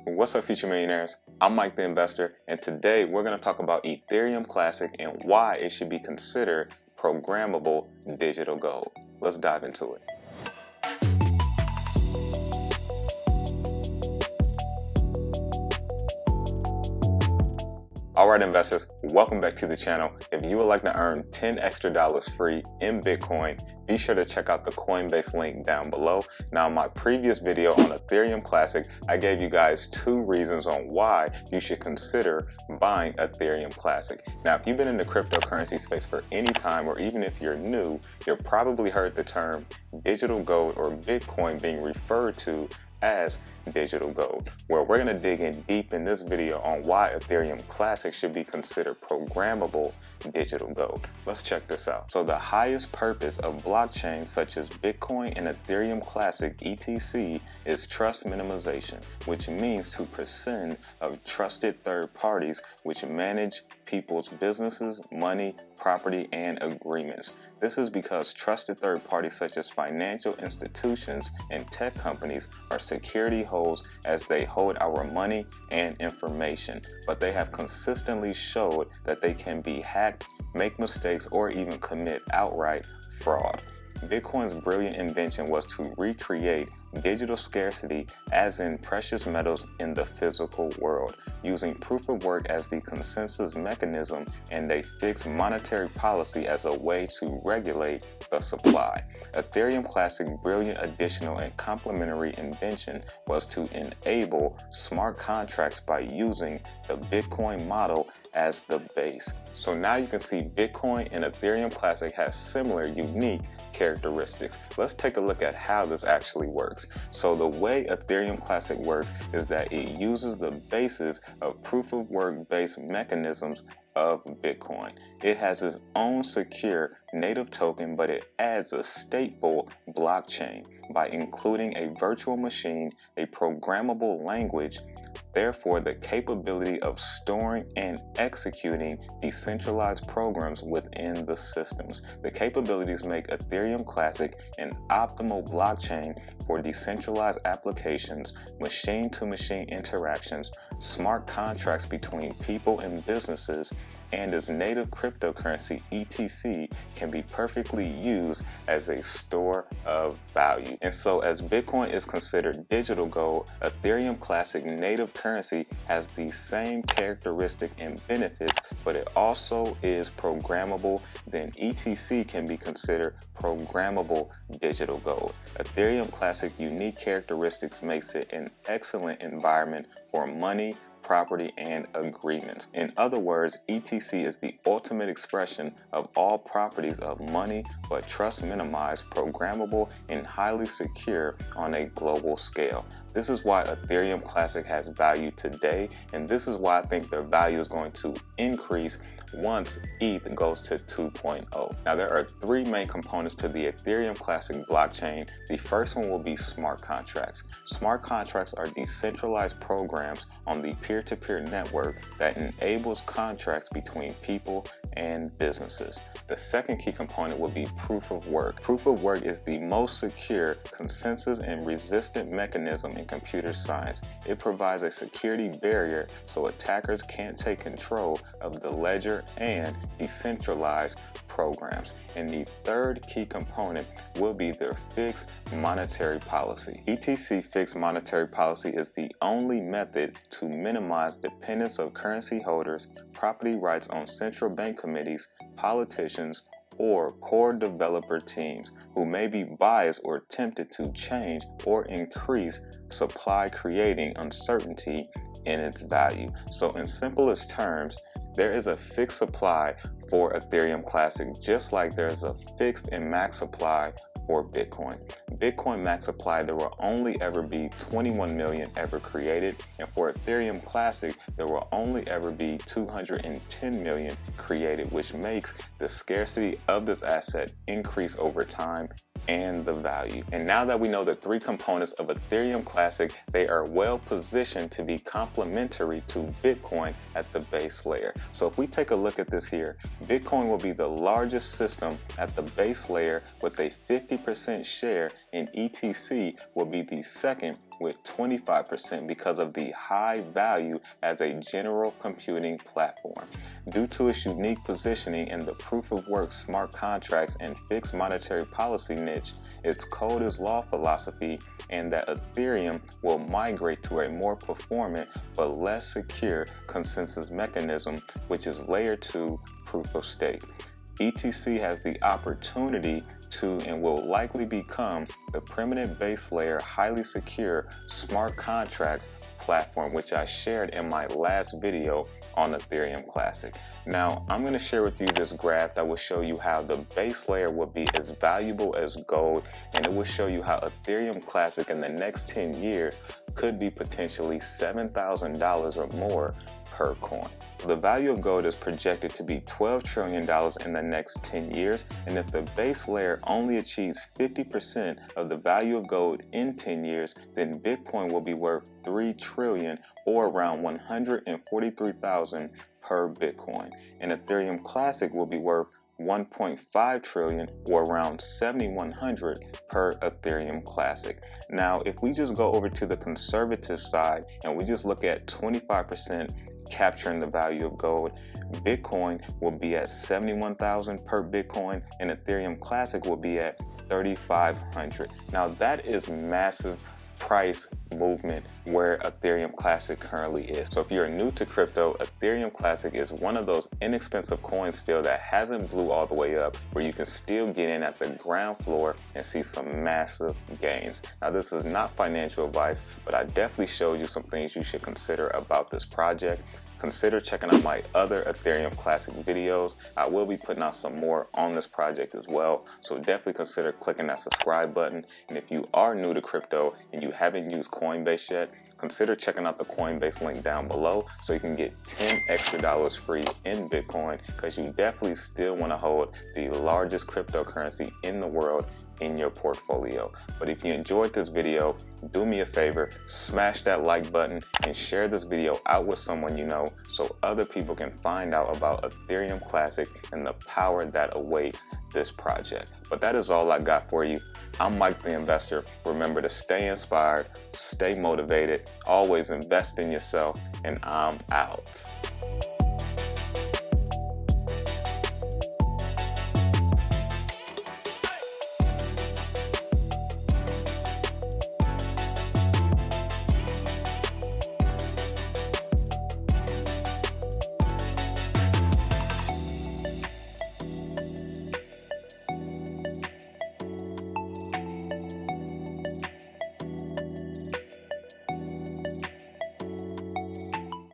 What's up, future millionaires? I'm Mike the Investor, and today we're going to talk about Ethereum Classic and why it should be considered programmable digital gold. Let's dive into it. Alright investors, welcome back to the channel. If you would like to earn $10 extra free in Bitcoin, be sure to check out the Coinbase link down below. Now in my previous video on Ethereum Classic, I gave you guys 2 reasons on why you should consider buying Ethereum Classic. Now if you've been in the cryptocurrency space for any time, or even if you're new, you've probably heard the term digital gold or Bitcoin being referred to as digital gold, where we're going to dig in deep in this video on why Ethereum Classic should be considered programmable digital gold. Let's check this out. So the highest purpose of blockchains such as Bitcoin and Ethereum Classic ETC is trust minimization, which means to prescind of trusted third parties which manage people's businesses, money, property, and agreements. This is because trusted third parties such as financial institutions and tech companies are security holes as they hold our money and information, but they have consistently showed that they can be hacked, make mistakes, or even commit outright fraud. Bitcoin's brilliant invention was to recreate digital scarcity, as in precious metals in the physical world, using proof of work as the consensus mechanism and a fixed monetary policy as a way to regulate the supply. Ethereum Classic's brilliant additional and complementary invention was to enable smart contracts by using the Bitcoin model as the base. So now you can see Bitcoin and Ethereum Classic has similar unique characteristics. Let's take a look at how this actually works. So the way Ethereum Classic works is that it uses the basis of proof of work based mechanisms of Bitcoin. It has its own secure native token, but it adds a stateful blockchain by including a virtual machine, a programmable language, therefore the capability of storing and executing decentralized programs within the systems. The capabilities make Ethereum Classic an optimal blockchain for decentralized applications, machine-to-machine interactions, smart contracts between people and businesses, and its native cryptocurrency ETC can be perfectly used as a store of value. And so as Bitcoin is considered digital gold, Ethereum Classic native currency has the same characteristic and benefits, but it also is programmable. Then ETC can be considered programmable digital gold. Ethereum Classic unique characteristics makes it an excellent environment for money, property, and agreements. In other words, ETC is the ultimate expression of all properties of money, but trust minimized, programmable, and highly secure on a global scale. This is why Ethereum Classic has value today, and this is why I think their value is going to increase once ETH goes to 2.0. Now there are 3 main components to the Ethereum Classic blockchain. The first one will be smart contracts. Smart contracts are decentralized programs on the peer-to-peer network that enables contracts between people and businesses. The second key component will be proof of work. Proof of work is the most secure, consensus and resistant mechanism in computer science. It provides a security barrier so attackers can't take control of the ledger and decentralized programs. And the third key component will be their fixed monetary policy. ETC fixed monetary policy is the only method to minimize dependence of currency holders, property rights on central bank committees, politicians, or core developer teams who may be biased or tempted to change or increase supply, creating uncertainty in its value. So in simplest terms, there is a fixed supply for Ethereum Classic, just like there's a fixed and max supply for Bitcoin. Bitcoin max supply, there will only ever be 21 million ever created, and for Ethereum Classic, there will only ever be 210 million created, which makes the scarcity of this asset increase over time and the value. And now that we know the 3 components of Ethereum Classic, they are well positioned to be complementary to Bitcoin at the base layer. So if we take a look at this here, Bitcoin will be the largest system at the base layer with a 50% share, and ETC will be the second with 25% because of the high value as a general computing platform. Due to its unique positioning in the proof-of-work smart contracts and fixed monetary policy niche, its code is law philosophy, and that Ethereum will migrate to a more performant but less secure consensus mechanism, which is layer 2 proof of stake. ETC has the opportunity to and will likely become the permanent base layer, highly secure smart contracts platform, which I shared in my last video on Ethereum Classic. Now, I'm going to share with you this graph that will show you how the base layer will be as valuable as gold, and it will show you how Ethereum Classic in the next 10 years could be potentially $7,000 or more per coin. The value of gold is projected to be $12 trillion in the next 10 years, and if the base layer only achieves 50% of the value of gold in 10 years, then Bitcoin will be worth $3 trillion or around $143,000 per Bitcoin, and Ethereum Classic will be worth $1.5 trillion or around $7,100 per Ethereum Classic. Now, if we just go over to the conservative side and we just look at 25% capturing the value of gold, Bitcoin will be at $71,000 per Bitcoin and Ethereum Classic will be at $3,500. Now, that is massive price movement where Ethereum Classic currently is. So if you're new to crypto, Ethereum Classic is one of those inexpensive coins still that hasn't blew all the way up, where you can still get in at the ground floor and see some massive gains. Now, this is not financial advice, but I definitely showed you some things you should consider about this project. Consider checking out my other Ethereum Classic videos. I will be putting out some more on this project as well, so definitely consider clicking that subscribe button. And if you are new to crypto and you haven't used Coinbase yet, consider checking out the Coinbase link down below so you can get $10 extra free in Bitcoin, because you definitely still want to hold the largest cryptocurrency in the world in your portfolio. But if you enjoyed this video, do me a favor, smash that like button and share this video out with someone you know so other people can find out about Ethereum Classic and the power that awaits this project. But that is all I got for you. I'm Mike the Investor. Remember to stay inspired, stay motivated, always invest in yourself, and I'm out.